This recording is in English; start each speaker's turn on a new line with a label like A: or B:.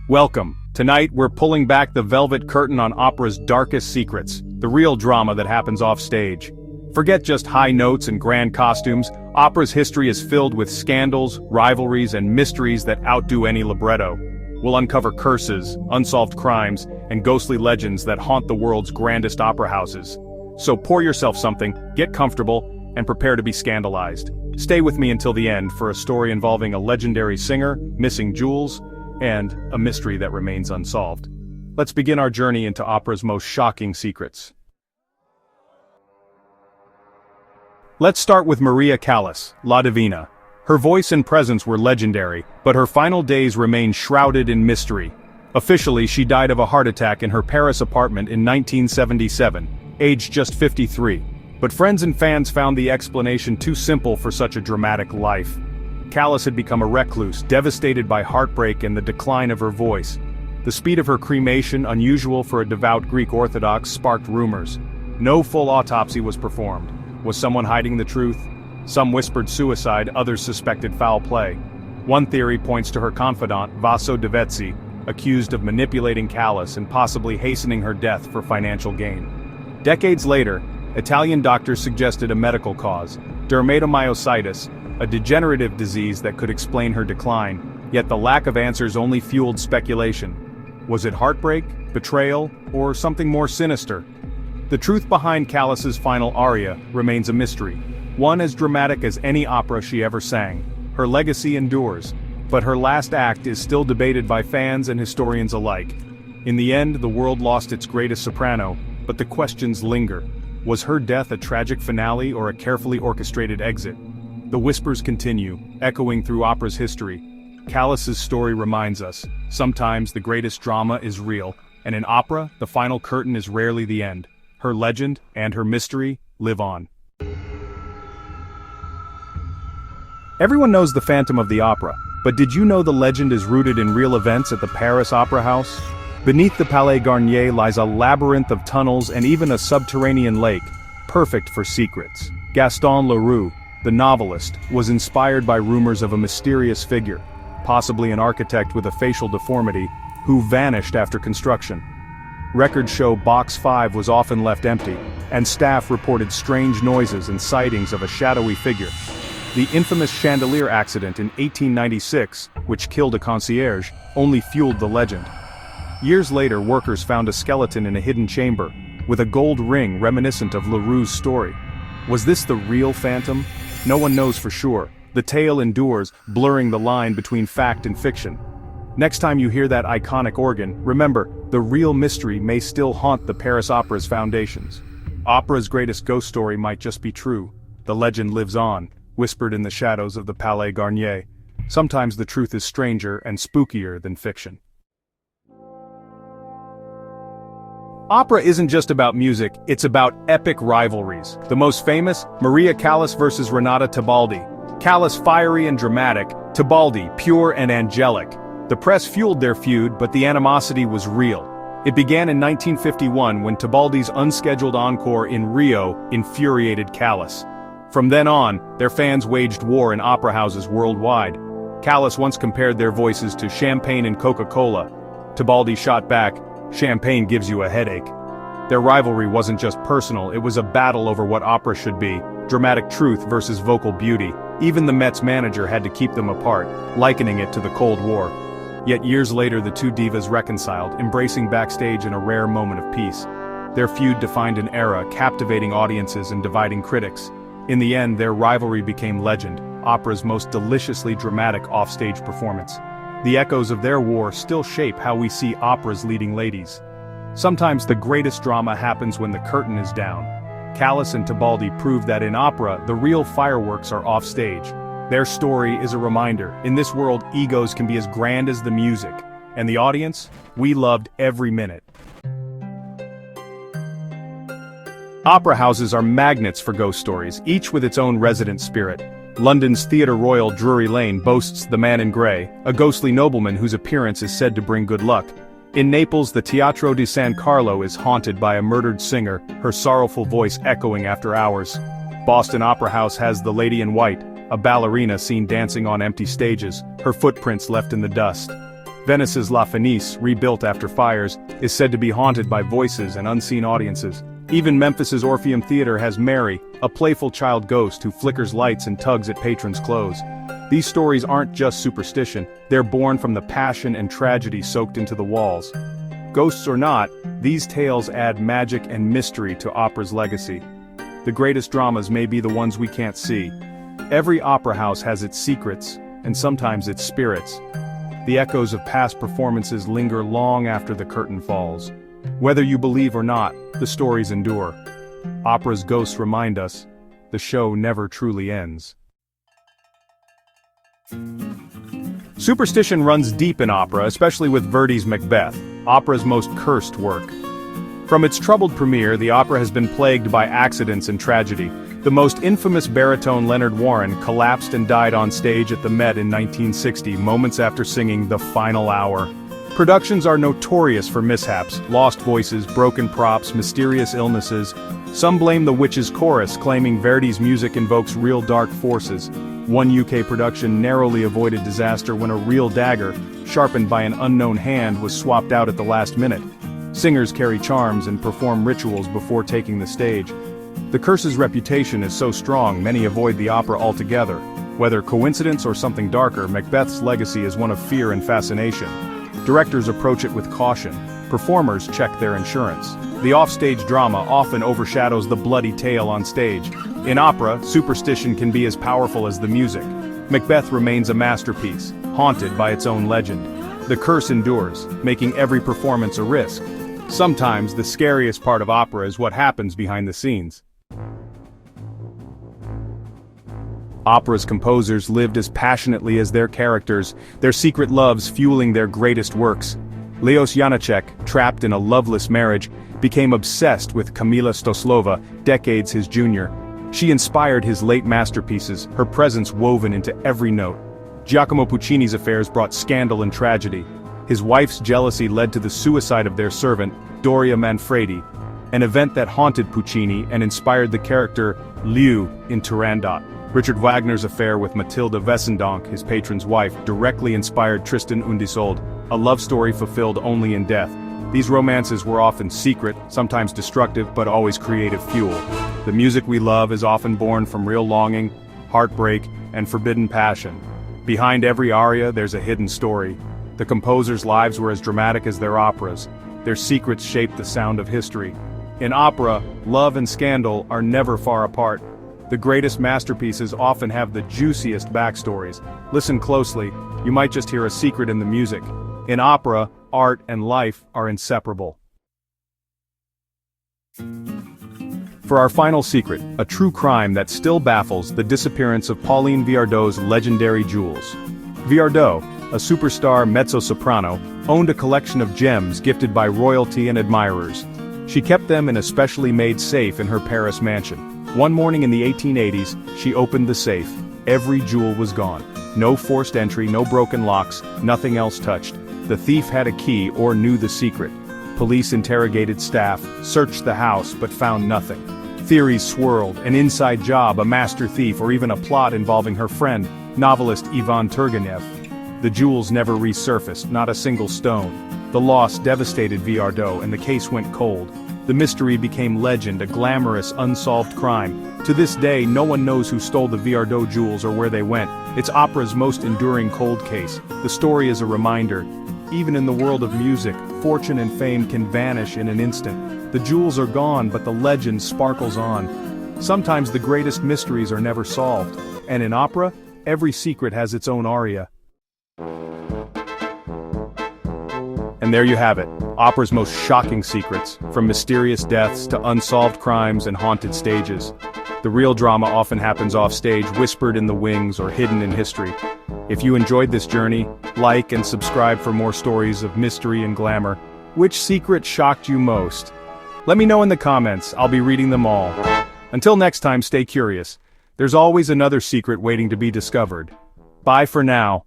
A: Welcome. Tonight, we're pulling back the velvet curtain on opera's darkest secrets, the real drama that happens off stage. Forget just high notes and grand costumes, opera's history is filled with scandals, rivalries, and mysteries that outdo any libretto. We'll uncover curses, unsolved crimes, and ghostly legends that haunt the world's grandest opera houses. So pour yourself something, get comfortable, and prepare to be scandalized. Stay with me until the end for a story involving a legendary singer, missing jewels, and a mystery that remains unsolved. Let's begin our journey into opera's most shocking secrets. Let's start with Maria Callas, La Divina. Her voice and presence were legendary, but her final days remain shrouded in mystery. Officially, she died of a heart attack in her Paris apartment in 1977, aged just 53. But friends and fans found the explanation too simple for such a dramatic life. Callas had become a recluse, devastated by heartbreak and the decline of her voice. The speed of her cremation, unusual for a devout Greek Orthodox, sparked rumors. No full autopsy was performed. Was someone hiding the truth? Some whispered suicide, others suspected foul play. One theory points to her confidant, Vaso De Vezzi, accused of manipulating Callas and possibly hastening her death for financial gain. Decades later, Italian doctors suggested a medical cause, dermatomyositis, a degenerative disease that could explain her decline, yet the lack of answers only fueled speculation. Was it heartbreak, betrayal, or something more sinister? The truth behind Callas's final aria remains a mystery, one as dramatic as any opera she ever sang. Her legacy endures, but her last act is still debated by fans and historians alike. In the end, the world lost its greatest soprano, but the questions linger. Was her death a tragic finale or a carefully orchestrated exit? The whispers continue, echoing through opera's history. Callas's story reminds us, sometimes the greatest drama is real, and in opera, the final curtain is rarely the end. Her legend and her mystery live on. Everyone knows the Phantom of the Opera, but did you know the legend is rooted in real events at the Paris Opera House? Beneath the Palais Garnier lies a labyrinth of tunnels and even a subterranean lake, perfect for secrets. Gaston Leroux, the novelist, was inspired by rumors of a mysterious figure, possibly an architect with a facial deformity, who vanished after construction. Records show Box 5 was often left empty, and staff reported strange noises and sightings of a shadowy figure. The infamous chandelier accident in 1896, which killed a concierge, only fueled the legend. Years later, workers found a skeleton in a hidden chamber, with a gold ring reminiscent of Leroux's story. Was this the real phantom? No one knows for sure. The tale endures, blurring the line between fact and fiction. Next time you hear that iconic organ, remember, the real mystery may still haunt the Paris Opera's foundations. Opera's greatest ghost story might just be true. The legend lives on, whispered in the shadows of the Palais Garnier. Sometimes the truth is stranger and spookier than fiction. Opera isn't just about music, it's about epic rivalries. The most famous, Maria Callas versus Renata Tebaldi. Callas fiery and dramatic, Tebaldi pure and angelic. The press fueled their feud, but the animosity was real. It began in 1951 when Tebaldi's unscheduled encore in Rio infuriated Callas. From then on, their fans waged war in opera houses worldwide. Callas once compared their voices to champagne and Coca-Cola. Tebaldi shot back, "Champagne gives you a headache." Their rivalry wasn't just personal, it was a battle over what opera should be, dramatic truth versus vocal beauty. Even the Met's manager had to keep them apart, likening it to the Cold War. Yet years later the two divas reconciled, embracing backstage in a rare moment of peace. Their feud defined an era, captivating audiences and dividing critics. In the end, their rivalry became legend, opera's most deliciously dramatic offstage performance. The echoes of their war still shape how we see opera's leading ladies. Sometimes the greatest drama happens when the curtain is down. Callas and Tebaldi proved that in opera, the real fireworks are offstage. Their story is a reminder, in this world, egos can be as grand as the music. And the audience? We loved every minute. Opera houses are magnets for ghost stories, each with its own resident spirit. London's Theatre Royal Drury Lane boasts the Man in Grey, a ghostly nobleman whose appearance is said to bring good luck. In Naples, the Teatro di San Carlo is haunted by a murdered singer, her sorrowful voice echoing after hours. Boston Opera House has the Lady in White, a ballerina seen dancing on empty stages, her footprints left in the dust. Venice's La Fenice, rebuilt after fires, is said to be haunted by voices and unseen audiences. Even Memphis's Orpheum Theater has Mary, a playful child ghost who flickers lights and tugs at patrons' clothes. These stories aren't just superstition, they're born from the passion and tragedy soaked into the walls. Ghosts or not, these tales add magic and mystery to opera's legacy. The greatest dramas may be the ones we can't see. Every opera house has its secrets, and sometimes its spirits. The echoes of past performances linger long after the curtain falls. Whether you believe or not, the stories endure. Opera's ghosts remind us, the show never truly ends. Superstition runs deep in opera, especially with Verdi's Macbeth, opera's most cursed work. From its troubled premiere, the opera has been plagued by accidents and tragedy. The most infamous baritone Leonard Warren collapsed and died on stage at the Met in 1960, moments after singing The Final Hour. Productions are notorious for mishaps, lost voices, broken props, mysterious illnesses. Some blame the Witches' Chorus, claiming Verdi's music invokes real dark forces. One UK production narrowly avoided disaster when a real dagger, sharpened by an unknown hand, was swapped out at the last minute. Singers carry charms and perform rituals before taking the stage. The curse's reputation is so strong, many avoid the opera altogether. Whether coincidence or something darker, Macbeth's legacy is one of fear and fascination. Directors approach it with caution. Performers check their insurance. The offstage drama often overshadows the bloody tale on stage. In opera, superstition can be as powerful as the music. Macbeth remains a masterpiece, haunted by its own legend. The curse endures, making every performance a risk. Sometimes the scariest part of opera is what happens behind the scenes. Opera's composers lived as passionately as their characters, their secret loves fueling their greatest works. Leos Janáček, trapped in a loveless marriage, became obsessed with Kamila Stoslova, decades his junior. She inspired his late masterpieces, her presence woven into every note. Giacomo Puccini's affairs brought scandal and tragedy. His wife's jealousy led to the suicide of their servant, Doria Manfredi, an event that haunted Puccini and inspired the character Liu in Turandot. Richard Wagner's affair with Matilda Wesendonck, his patron's wife, directly inspired Tristan und Isolde, a love story fulfilled only in death. These romances were often secret, sometimes destructive, but always creative fuel. The music we love is often born from real longing, heartbreak, and forbidden passion. Behind every aria there's a hidden story. The composers' lives were as dramatic as their operas. Their secrets shaped the sound of history. In opera, love and scandal are never far apart. The greatest masterpieces often have the juiciest backstories. Listen closely, you might just hear a secret in the music. In opera, art and life are inseparable. For our final secret, a true crime that still baffles: the disappearance of Pauline Viardot's legendary jewels. Viardot, a superstar mezzo-soprano, owned a collection of gems gifted by royalty and admirers. She kept them in a specially made safe in her Paris mansion. One morning in the 1880s, she opened the safe. Every jewel was gone. No forced entry, no broken locks, nothing else touched. The thief had a key or knew the secret. Police interrogated staff, searched the house, but found nothing. Theories swirled: an inside job, a master thief, or even a plot involving her friend, novelist Ivan Turgenev. The jewels never resurfaced, not a single stone. The loss devastated Viardot, and the case went cold. The mystery became legend, a glamorous, unsolved crime. To this day, no one knows who stole the Viardot jewels or where they went. It's opera's most enduring cold case. The story is a reminder: even in the world of music, fortune and fame can vanish in an instant. The jewels are gone, but the legend sparkles on. Sometimes the greatest mysteries are never solved. And in opera, every secret has its own aria. And there you have it, opera's most shocking secrets, from mysterious deaths to unsolved crimes and haunted stages. The real drama often happens off stage, whispered in the wings or hidden in history. If you enjoyed this journey, like and subscribe for more stories of mystery and glamour. Which secret shocked you most? Let me know in the comments, I'll be reading them all. Until next time, stay curious. There's always another secret waiting to be discovered. Bye for now.